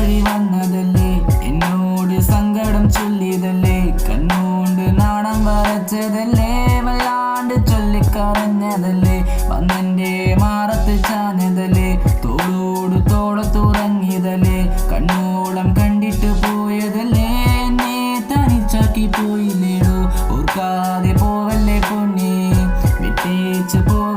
വഴി വന്നതല്ലേ, എന്നോട് സങ്കടം ചൊല്ലിയതല്ലേ, കണ്ണുകൊണ്ട് നാണം വരച്ചതല്ലേ, വല്ലാണ്ട് ചൊല്ലിക്കറഞ്ഞതല്ലേ, വന്നെന്റെ മാറത്ത് ചാഞ്ഞതല്ലേ, തോളോട് തോളത്തുറങ്ങിയതല്ലേ, കണ്ണോളം കണ്ടിട്ട് പോയതല്ലേ, എന്നെ തനിച്ചാക്കി പോയില്ലേടോ, ഓർക്കാതെ പോവല്ലേ പൊന്നേ, വിട്ടേച്ച് പോ